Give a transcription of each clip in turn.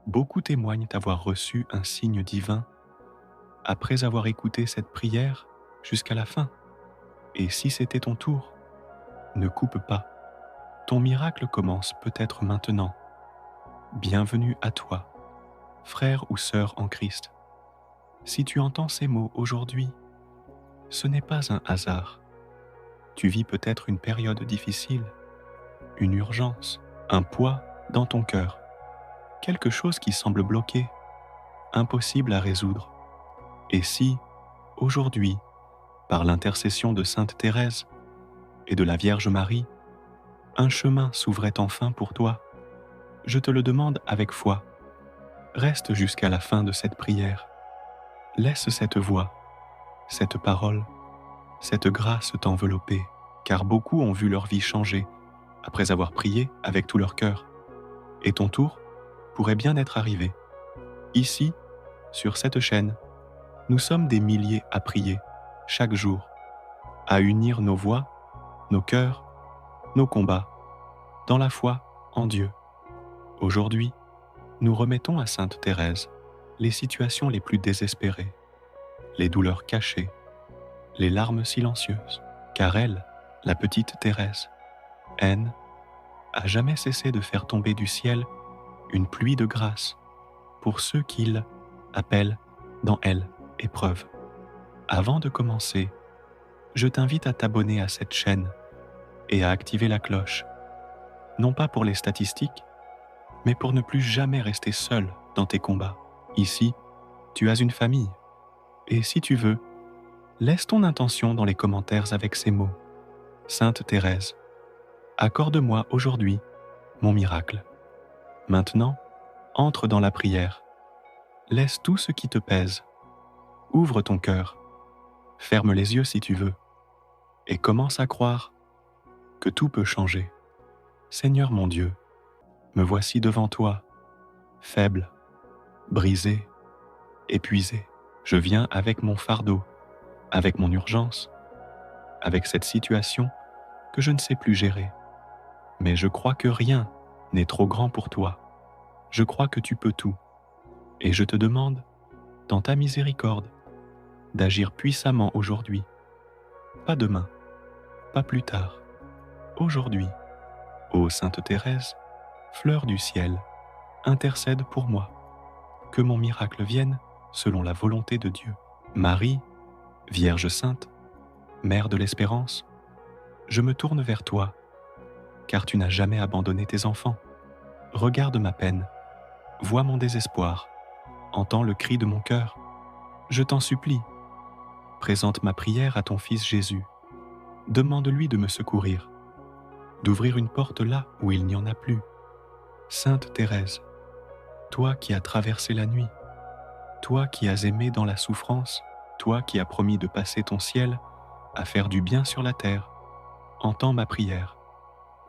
Beaucoup témoignent avoir reçu un signe divin après avoir écouté cette prière jusqu'à la fin. Et si c'était ton tour, ne coupe pas. Ton miracle commence peut-être maintenant. Bienvenue à toi, frère ou sœur en Christ. Si tu entends ces mots aujourd'hui, ce n'est pas un hasard. Tu vis peut-être une période difficile, une urgence, un poids dans ton cœur, quelque chose qui semble bloqué, impossible à résoudre. Et si, aujourd'hui, par l'intercession de Sainte Thérèse et de la Vierge Marie, un chemin s'ouvrait enfin pour toi, je te le demande avec foi. Reste jusqu'à la fin de cette prière. Laisse cette voix, cette parole, cette grâce t'envelopper, car beaucoup ont vu leur vie changer après avoir prié avec tout leur cœur. Et ton tour pourrait bien être arrivé. Ici, sur cette chaîne, nous sommes des milliers à prier, chaque jour, à unir nos voix, nos cœurs, nos combats, dans la foi en Dieu. Aujourd'hui, nous remettons à Sainte Thérèse les situations les plus désespérées, les douleurs cachées, les larmes silencieuses, car elle, la petite Thérèse, haine, a jamais cessé de faire tomber du ciel une pluie de grâce pour ceux qu'il appelle dans elle épreuve. Avant de commencer, je t'invite à t'abonner à cette chaîne et à activer la cloche, non pas pour les statistiques, mais pour ne plus jamais rester seul dans tes combats. Ici, tu as une famille, et si tu veux, laisse ton intention dans les commentaires avec ces mots. Sainte Thérèse, accorde-moi aujourd'hui mon miracle. Maintenant, entre dans la prière. Laisse tout ce qui te pèse. Ouvre ton cœur. Ferme les yeux si tu veux. Et commence à croire que tout peut changer. Seigneur mon Dieu, me voici devant toi, faible, brisé, épuisé. Je viens avec mon fardeau, avec mon urgence, avec cette situation que je ne sais plus gérer. Mais je crois que rien n'est trop grand pour toi. Je crois que tu peux tout. Et je te demande, dans ta miséricorde, d'agir puissamment aujourd'hui. Pas demain, pas plus tard. Aujourd'hui. Ô Sainte Thérèse, fleur du ciel, intercède pour moi. Que mon miracle vienne selon la volonté de Dieu. Marie, Vierge Sainte, Mère de l'Espérance, je me tourne vers toi, car tu n'as jamais abandonné tes enfants. Regarde ma peine, vois mon désespoir, entends le cri de mon cœur. Je t'en supplie, présente ma prière à ton Fils Jésus. Demande-lui de me secourir, d'ouvrir une porte là où il n'y en a plus. Sainte Thérèse, toi qui as traversé la nuit, toi qui as aimé dans la souffrance, toi qui as promis de passer ton ciel à faire du bien sur la terre, entends ma prière.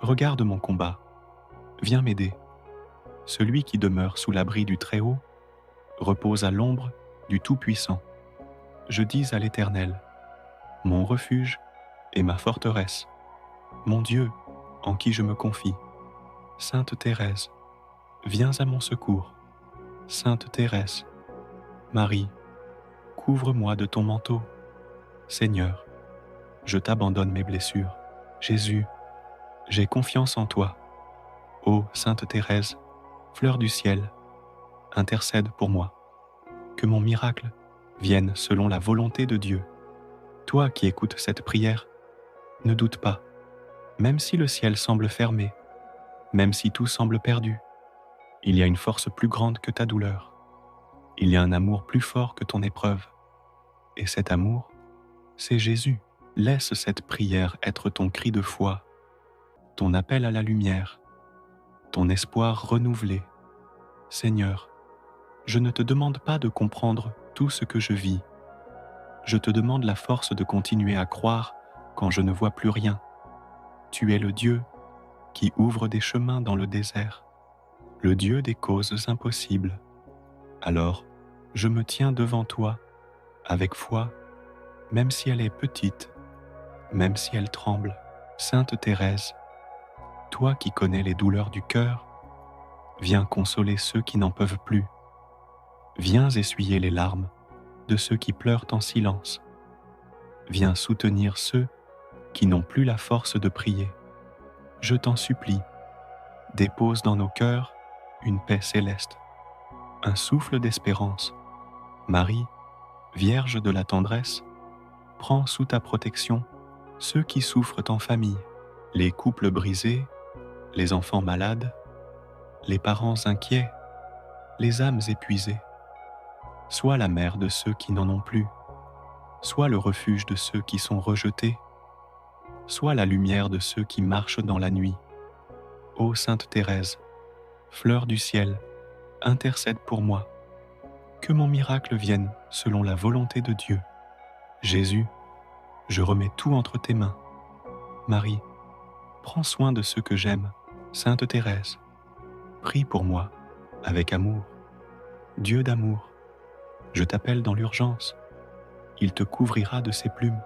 Regarde mon combat, viens m'aider. Celui qui demeure sous l'abri du Très-Haut repose à l'ombre du Tout-Puissant. Je dis à l'Éternel, mon refuge et ma forteresse, mon Dieu en qui je me confie. Sainte Thérèse, viens à mon secours. Sainte Thérèse, Marie, couvre-moi de ton manteau. Seigneur, je t'abandonne mes blessures. Jésus, j'ai confiance en toi. Ô Sainte Thérèse, fleur du ciel, intercède pour moi. Que mon miracle vienne selon la volonté de Dieu. Toi qui écoutes cette prière, ne doute pas, même si le ciel semble fermé, même si tout semble perdu, il y a une force plus grande que ta douleur. Il y a un amour plus fort que ton épreuve. Et cet amour, c'est Jésus. Laisse cette prière être ton cri de foi, ton appel à la lumière, ton espoir renouvelé. Seigneur, je ne te demande pas de comprendre tout ce que je vis. Je te demande la force de continuer à croire quand je ne vois plus rien. Tu es le Dieu qui ouvre des chemins dans le désert, le Dieu des causes impossibles. Alors, je me tiens devant toi, avec foi, même si elle est petite, même si elle tremble. Sainte Thérèse, toi qui connais les douleurs du cœur, Viens consoler ceux qui n'en peuvent plus. Viens essuyer les larmes de ceux qui pleurent en silence. Viens soutenir ceux qui n'ont plus la force de prier. Je t'en supplie, dépose dans nos cœurs une paix céleste, un souffle d'espérance. Marie, Vierge de la tendresse, prends sous ta protection ceux qui souffrent en famille, les couples brisés, les enfants malades, les parents inquiets, les âmes épuisées. Sois la mère de ceux qui n'en ont plus, sois le refuge de ceux qui sont rejetés, sois la lumière de ceux qui marchent dans la nuit. Ô Sainte Thérèse, fleur du ciel, intercède pour moi. Que mon miracle vienne selon la volonté de Dieu. Jésus, je remets tout entre tes mains. Marie, prends soin de ceux que j'aime. Sainte Thérèse, prie pour moi avec amour. Dieu d'amour, je t'appelle dans l'urgence. Il te couvrira de ses plumes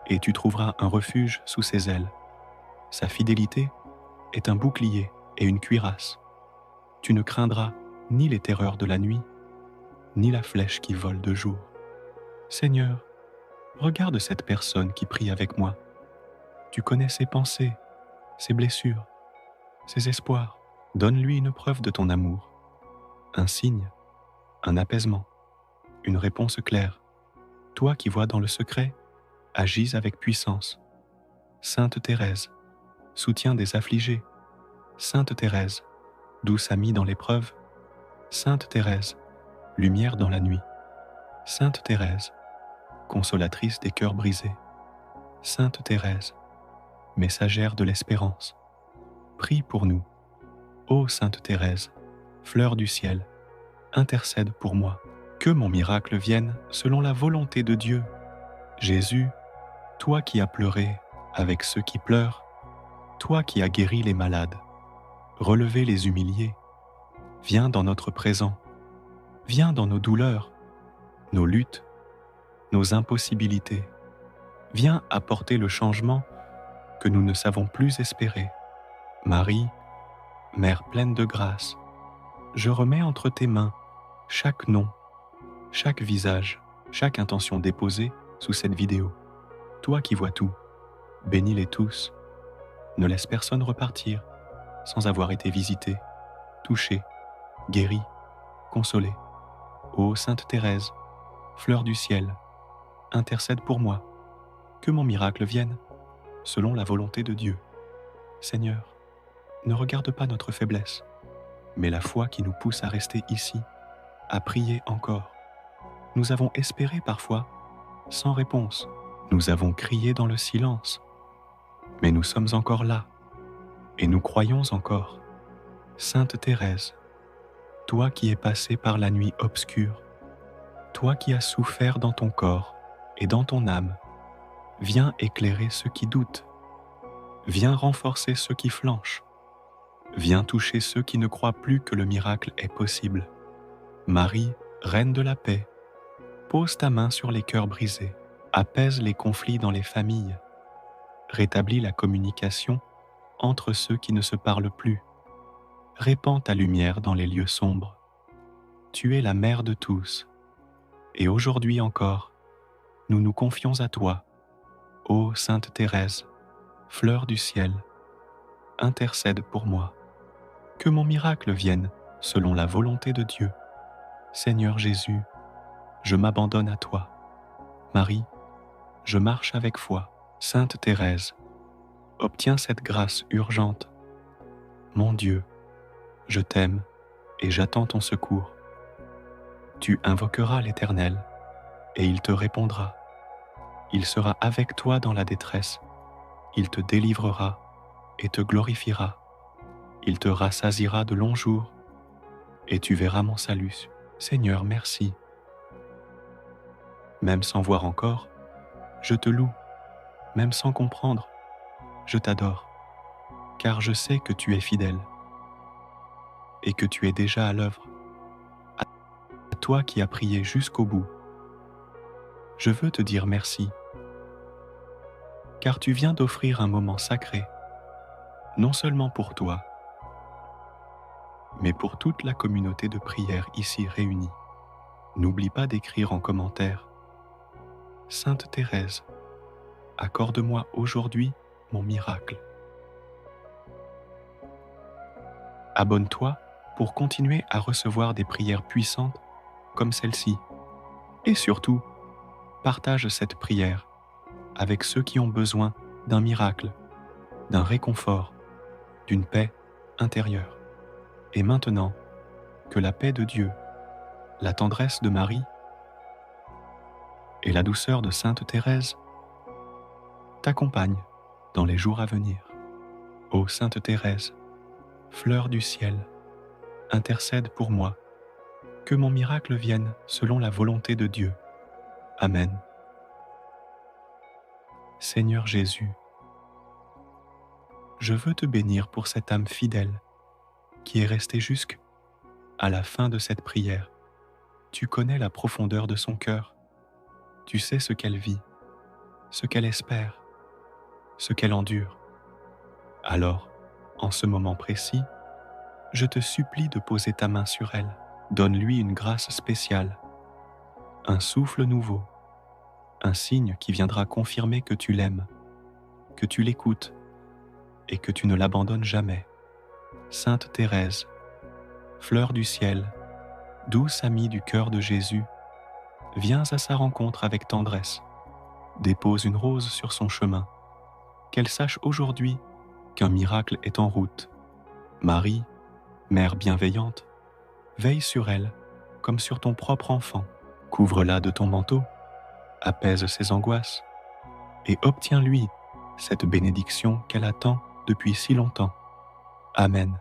et tu trouveras un refuge sous ses ailes. Sa fidélité est un bouclier et une cuirasse. Tu ne craindras ni les terreurs de la nuit, ni la flèche qui vole de jour. Seigneur, regarde cette personne qui prie avec moi. Tu connais ses pensées, ses blessures, ses espoirs. Donne-lui une preuve de ton amour, un signe, un apaisement, une réponse claire. Toi qui vois dans le secret, agis avec puissance. Sainte Thérèse, soutien des affligés. Sainte Thérèse, douce amie dans l'épreuve. Sainte Thérèse, lumière dans la nuit. Sainte Thérèse, consolatrice des cœurs brisés. Sainte Thérèse, messagère de l'espérance. Prie pour nous. Ô Sainte Thérèse, fleur du ciel, intercède pour moi. Que mon miracle vienne selon la volonté de Dieu. Jésus, toi qui as pleuré avec ceux qui pleurent, toi qui as guéri les malades, relevé les humiliés, viens dans notre présent, viens dans nos douleurs, nos luttes, nos impossibilités. Viens apporter le changement que nous ne savons plus espérer. Marie, Mère pleine de grâce, je remets entre tes mains chaque nom, chaque visage, chaque intention déposée sous cette vidéo. Toi qui vois tout, bénis-les tous. Ne laisse personne repartir sans avoir été visité, touché, guéri, consolé. Ô Sainte Thérèse, fleur du ciel, intercède pour moi. Que mon miracle vienne selon la volonté de Dieu. Seigneur, ne regarde pas notre faiblesse, mais la foi qui nous pousse à rester ici, à prier encore. Nous avons espéré parfois, sans réponse. Nous avons crié dans le silence, mais nous sommes encore là, et nous croyons encore. Sainte Thérèse, toi qui es passée par la nuit obscure, toi qui as souffert dans ton corps et dans ton âme, viens éclairer ceux qui doutent, viens renforcer ceux qui flanchent, viens toucher ceux qui ne croient plus que le miracle est possible. Marie, Reine de la paix, pose ta main sur les cœurs brisés, apaise les conflits dans les familles, rétablis la communication entre ceux qui ne se parlent plus, répands ta lumière dans les lieux sombres. Tu es la mère de tous, et aujourd'hui encore, nous nous confions à toi, ô Sainte Thérèse, fleur du ciel, intercède pour moi. Que mon miracle vienne selon la volonté de Dieu. Seigneur Jésus, je m'abandonne à toi. Marie, je marche avec foi. Sainte Thérèse, obtiens cette grâce urgente. Mon Dieu, je t'aime et j'attends ton secours. Tu invoqueras l'Éternel et il te répondra. Il sera avec toi dans la détresse. Il te délivrera et te glorifiera. Il te rassasiera de longs jours et tu verras mon salut. Seigneur, merci. Même sans voir encore, je te loue. Même sans comprendre, je t'adore, car je sais que tu es fidèle et que tu es déjà à l'œuvre. À toi qui as prié jusqu'au bout, je veux te dire merci, car tu viens d'offrir un moment sacré, non seulement pour toi, mais pour toute la communauté de prière ici réunie. N'oublie pas d'écrire en commentaire: Sainte Thérèse, accorde-moi aujourd'hui mon miracle. Abonne-toi pour continuer à recevoir des prières puissantes comme celle-ci. Et surtout, partage cette prière avec ceux qui ont besoin d'un miracle, d'un réconfort, d'une paix intérieure. Et maintenant, que la paix de Dieu, la tendresse de Marie et la douceur de Sainte Thérèse t'accompagnent dans les jours à venir. Ô Sainte Thérèse, fleur du ciel, intercède pour moi, que mon miracle vienne selon la volonté de Dieu. Amen. Seigneur Jésus, je veux te bénir pour cette âme fidèle qui est restée jusqu'à la fin de cette prière. Tu connais la profondeur de son cœur. Tu sais ce qu'elle vit, ce qu'elle espère, ce qu'elle endure. Alors, en ce moment précis, je te supplie de poser ta main sur elle. Donne-lui une grâce spéciale, un souffle nouveau, un signe qui viendra confirmer que tu l'aimes, que tu l'écoutes et que tu ne l'abandonnes jamais. Sainte Thérèse, fleur du ciel, douce amie du cœur de Jésus, viens à sa rencontre avec tendresse. Dépose une rose sur son chemin. Qu'elle sache aujourd'hui qu'un miracle est en route. Marie, mère bienveillante, veille sur elle comme sur ton propre enfant. Couvre-la de ton manteau, apaise ses angoisses et obtiens-lui cette bénédiction qu'elle attend depuis si longtemps. Amen.